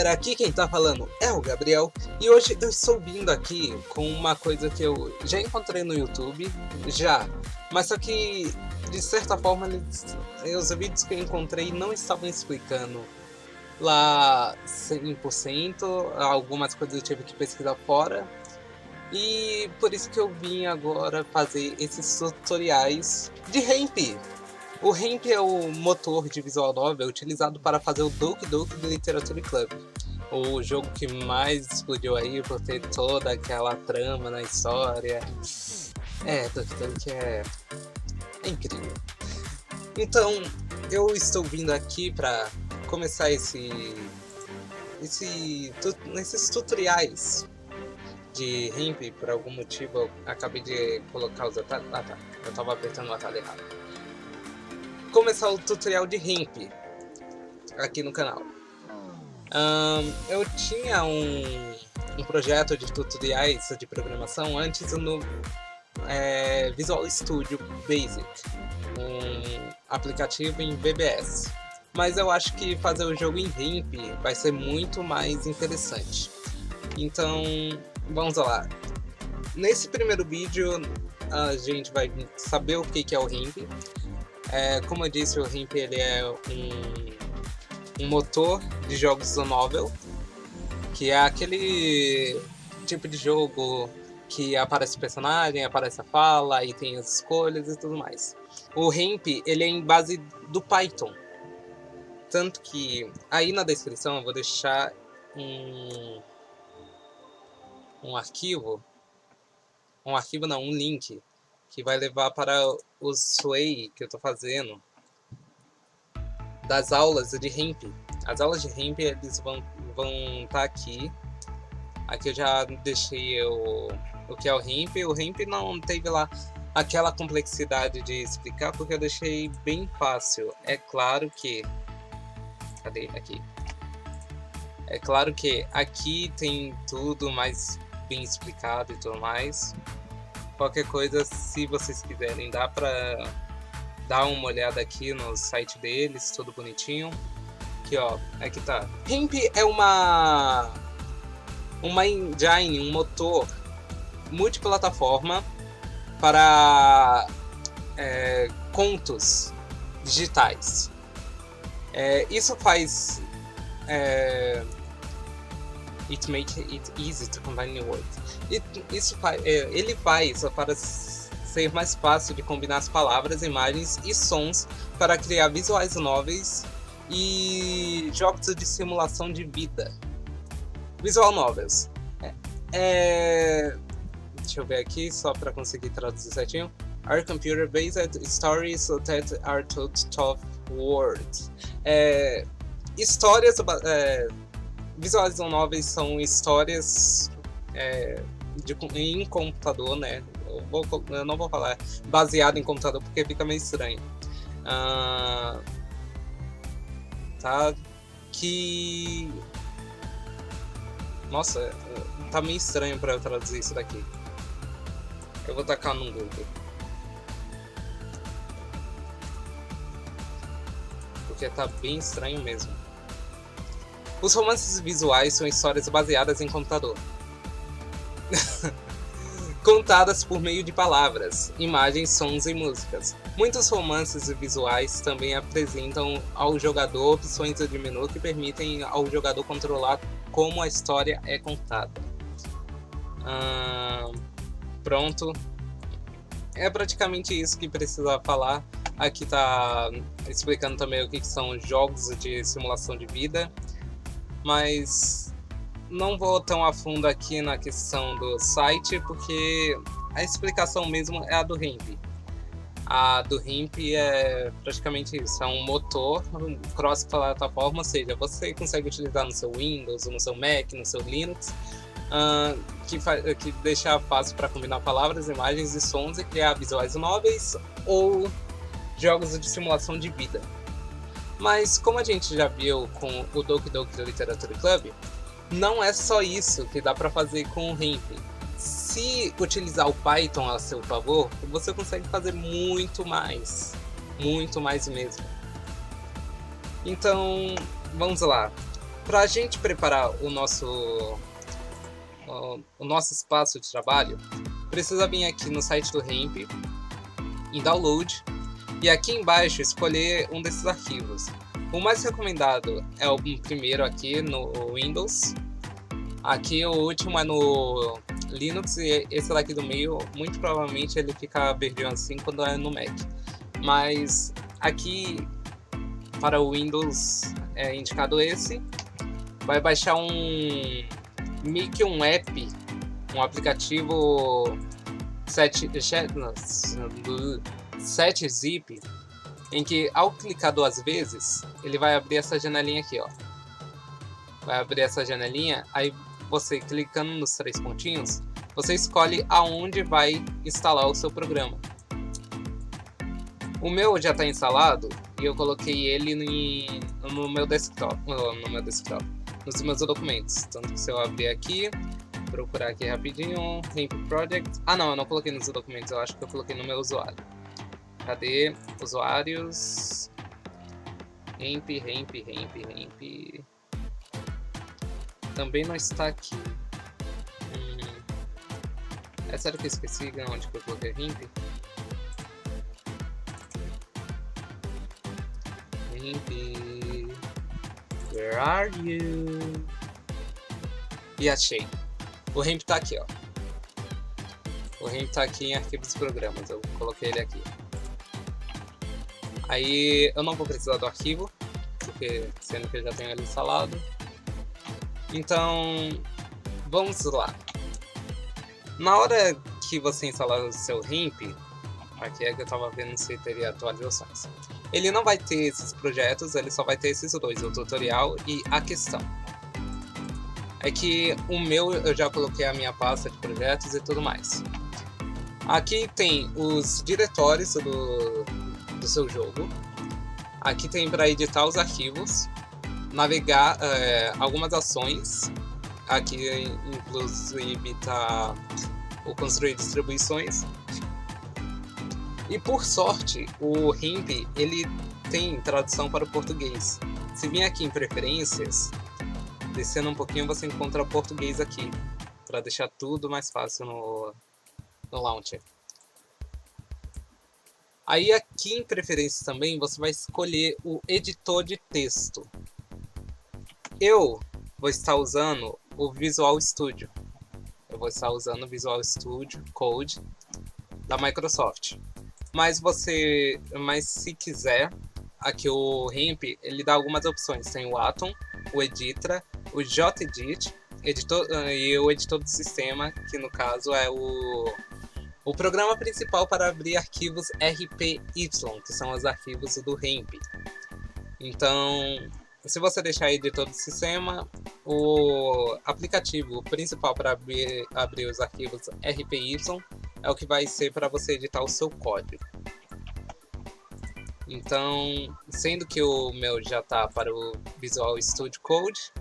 galera, aqui quem tá falando é o Gabriel e hoje eu estou vindo aqui com uma coisa que eu já encontrei no YouTube, mas só que de certa forma os vídeos que eu encontrei não estavam explicando lá 100%, algumas coisas eu tive que pesquisar fora e por isso que eu vim agora fazer esses tutoriais de Ramp. O Ramp é o motor de visual novel utilizado para fazer o Doki Doki Literature Club, o jogo que mais explodiu aí por ter toda aquela trama na história. Doki Doki é incrível. Então, eu estou vindo aqui para começar esses tutoriais de Ramp. Por algum motivo eu acabei de colocar os atalhos. Ah tá, eu estava apertando o atalho errado. Começar o tutorial de Ramp aqui no canal. Eu tinha um projeto de tutoriais de programação antes no Visual Studio Basic, um aplicativo em VBS. Mas eu acho que fazer o jogo em Ramp vai ser muito mais interessante. Então, vamos lá. Nesse primeiro vídeo, a gente vai saber o que é o Ramp. Como eu disse, o Ramp ele é um motor de jogos novel, que é aquele tipo de jogo que aparece o personagem, aparece a fala e tem as escolhas e tudo mais. O Ramp ele é em base do Python, tanto que aí na descrição eu vou deixar um link que vai levar para o Sway que eu estou fazendo das aulas de Ramp. As aulas de Ramp eles vão estar aqui. Aqui eu já deixei o que é o Ramp. O Ramp não teve lá aquela complexidade de explicar porque eu deixei bem fácil. É claro que... Cadê? Aqui. É claro que aqui tem tudo mais bem explicado e tudo mais. Qualquer coisa, se vocês quiserem, dá pra dar uma olhada aqui no site deles, tudo bonitinho. Aqui ó, aqui tá. Ramp é uma engine, um motor multiplataforma para contos digitais. Isso faz it make it easy to combine words. Ele faz para ser mais fácil de combinar as palavras, imagens e sons para criar visuais novels e jogos de simulação de vida. Visual novels. Deixa eu ver aqui só para conseguir traduzir certinho. Are computer-based stories that are told of words. Visuais novels são histórias em computador, né? Eu não vou falar baseado em computador porque fica meio estranho. Tá? Que... Nossa, tá meio estranho para eu traduzir isso daqui. Eu vou tacar no Google. Porque tá bem estranho mesmo. Os romances visuais são histórias baseadas em computador. Contadas por meio de palavras, imagens, sons e músicas. Muitos romances visuais também apresentam ao jogador opções de menu que permitem ao jogador controlar como a história é contada. Pronto. É praticamente isso que precisa falar. Aqui tá explicando também o que são jogos de simulação de vida. Mas não vou tão a fundo aqui na questão do site, porque a explicação mesmo é a do Ramp. A do Ramp é praticamente isso, é um motor cross-plataforma, ou seja, você consegue utilizar no seu Windows, no seu Mac, no seu Linux, que deixa fácil para combinar palavras, imagens e sons e criar visuais novels ou jogos de simulação de vida. Mas como a gente já viu com o Doki Doki Literature Club, não é só isso que dá para fazer com o Ramp. Se utilizar o Python a seu favor, você consegue fazer muito mais mesmo. Então, vamos lá. Para a gente preparar o nosso espaço de trabalho, precisa vir aqui no site do Hemp, em Download, e aqui embaixo escolher um desses arquivos. O mais recomendado é o primeiro aqui no Windows. Aqui o último é no Linux, e esse daqui do meio, muito provavelmente ele fica verdinho assim quando é no Mac. Mas aqui para o Windows é indicado esse. Vai baixar meio que um app, um aplicativo 7-zip, em que ao clicar 2 vezes, ele vai abrir essa janelinha aqui, ó. Vai abrir essa janelinha, aí você clicando nos 3 pontinhos, você escolhe aonde vai instalar o seu programa. O meu já está instalado e eu coloquei ele no meu desktop, nos meus documentos. Tanto que se eu abrir aqui, procurar aqui rapidinho, Hemp Project. Ah não, eu não coloquei nos documentos, eu acho que eu coloquei no meu usuário. Cadê? Usuários. Hemp. Também não está aqui. É sério que eu esqueci onde que eu coloquei Hemp? Where are you? E achei. O Hemp tá aqui, ó. O Hemp tá aqui em arquivos de programas. Eu coloquei ele aqui. Aí eu não vou precisar do arquivo, porque sendo que eu já tenho ele instalado. Então, vamos lá. Na hora que você instalar o seu Hemp, aqui é que eu tava vendo se teria atualizações. Ele não vai ter esses projetos, ele só vai ter esses dois, o tutorial e a questão. É que o meu eu já coloquei a minha pasta de projetos e tudo mais. Aqui tem os diretórios do seu jogo. Aqui tem para editar os arquivos, navegar algumas ações. Aqui inclusive está o construir distribuições. E por sorte, o Hemp ele tem tradução para o português. Se vir aqui em preferências, descendo um pouquinho você encontra o português aqui, para deixar tudo mais fácil no launcher. Aí aqui em preferências também você vai escolher o editor de texto. Eu vou estar usando o Visual Studio. Eu vou estar usando o Visual Studio Code da Microsoft. Mas se quiser, aqui o Hemp ele dá algumas opções. Tem o Atom, o Editra, o JEdit, e o editor do sistema, que no caso é o programa principal para abrir arquivos RPY, que são os arquivos do Hemp. Então, se você deixar editor do sistema, o aplicativo principal para abrir os arquivos RPY é o que vai ser para você editar o seu código. Então, sendo que o meu já está para o Visual Studio Code,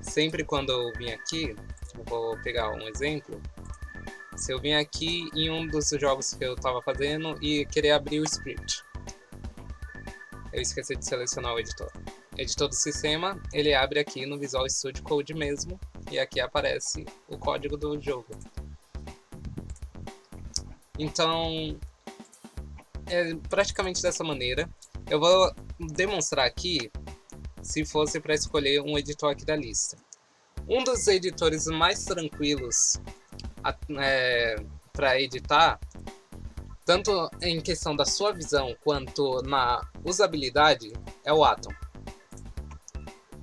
sempre quando eu vim aqui, eu vou pegar um exemplo. Se eu vim aqui em um dos jogos que eu estava fazendo e querer abrir o script, eu esqueci de selecionar o editor. Editor do sistema, ele abre aqui no Visual Studio Code mesmo, e aqui aparece o código do jogo. Então, é praticamente dessa maneira. Eu vou demonstrar aqui se fosse para escolher um editor aqui da lista. Um dos editores mais tranquilos para editar, tanto em questão da sua visão quanto na usabilidade, é o Atom.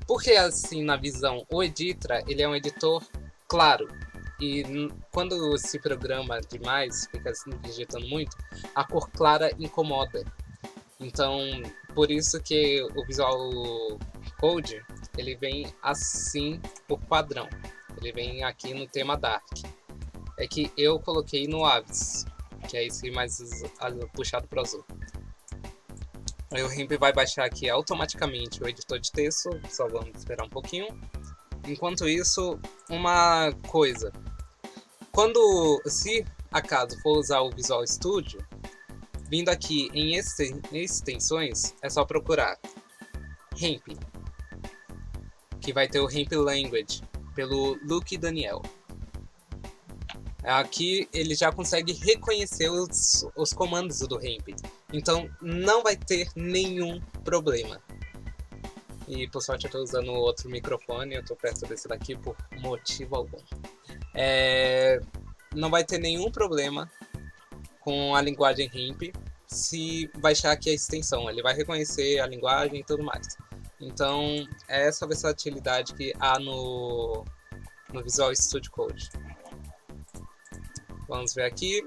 Porque assim, na visão, o Editra ele é um editor claro. E quando se programa demais, fica digitando muito, a cor clara incomoda. Então, por isso que o Visual Code ele vem assim por padrão. Ele vem aqui no tema Dark. É que eu coloquei no Avis, que é esse mais puxado para azul. Aí o Hemp vai baixar aqui automaticamente o editor de texto, só vamos esperar um pouquinho. Enquanto isso, uma coisa. Se acaso for usar o Visual Studio, vindo aqui em extensões, é só procurar Hemp. que vai ter o Ramp Language, pelo Luke Daniel. Aqui ele já consegue reconhecer os comandos do Ramp, então não vai ter nenhum problema. E por sorte eu estou usando outro microfone, eu estou perto desse daqui por motivo algum. Não vai ter nenhum problema com a linguagem Ramp se baixar aqui a extensão, ele vai reconhecer a linguagem e tudo mais. Então é essa versatilidade que há no Visual Studio Code. Vamos ver aqui,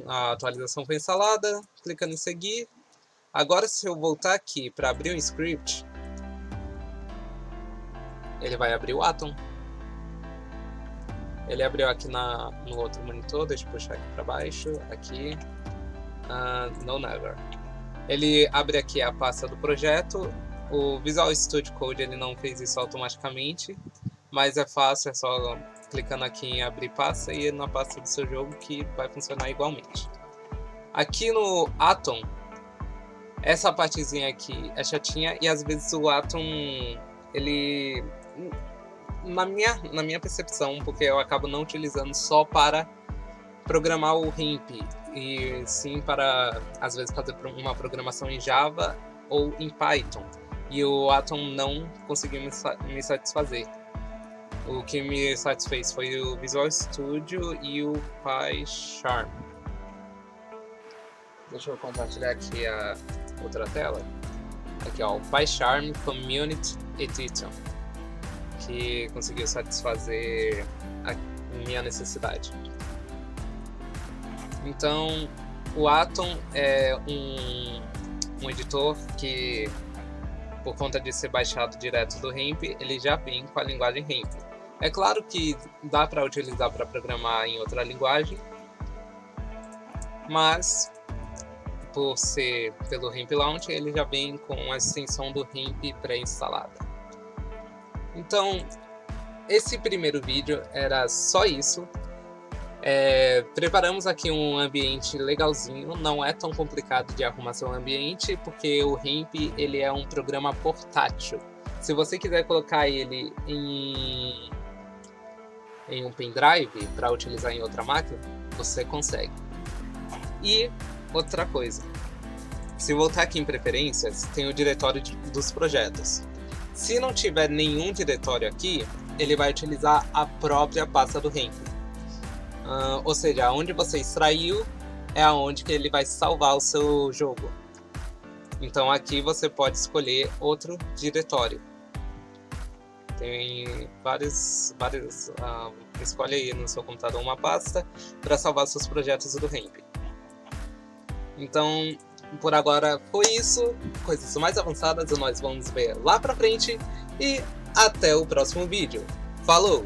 a atualização foi instalada, clicando em seguir. Agora se eu voltar aqui para abrir um script, ele vai abrir o Atom. Ele abriu aqui no outro monitor, deixa eu puxar aqui para baixo, aqui, no Never. Ele abre aqui a pasta do projeto. O Visual Studio Code ele não fez isso automaticamente, mas é fácil, é só clicando aqui em abrir pasta e ir na pasta do seu jogo que vai funcionar igualmente. Aqui no Atom, essa partezinha aqui é chatinha e às vezes o Atom, ele, na minha percepção, porque eu acabo não utilizando só para programar o Ramp, e sim para, às vezes, fazer uma programação em Java ou em Python. E o Atom não conseguiu me satisfazer. O que me satisfez foi o Visual Studio e o PyCharm. Deixa eu compartilhar aqui a outra tela. Aqui, ó, o PyCharm Community Edition, que conseguiu satisfazer a minha necessidade. Então, o Atom é um editor que, por conta de ser baixado direto do Ramp, ele já vem com a linguagem Ramp. É claro que dá para utilizar para programar em outra linguagem, mas por ser pelo Ramp Launcher, ele já vem com a extensão do Ramp pré-instalada. Então, esse primeiro vídeo era só isso. Preparamos aqui um ambiente legalzinho, não é tão complicado de arrumar seu ambiente, porque o Ramp ele é um programa portátil. Se você quiser colocar ele em um pendrive para utilizar em outra máquina, você consegue. E outra coisa, se voltar aqui em preferências, tem o diretório dos projetos. Se não tiver nenhum diretório aqui, ele vai utilizar a própria pasta do Ramp. Ou seja, onde você extraiu é aonde que ele vai salvar o seu jogo. Então aqui você pode escolher outro diretório. Tem vários escolhe aí no seu computador uma pasta para salvar seus projetos do Ramp. Então, por agora foi isso. Coisas mais avançadas nós vamos ver lá pra frente. E até o próximo vídeo. Falou!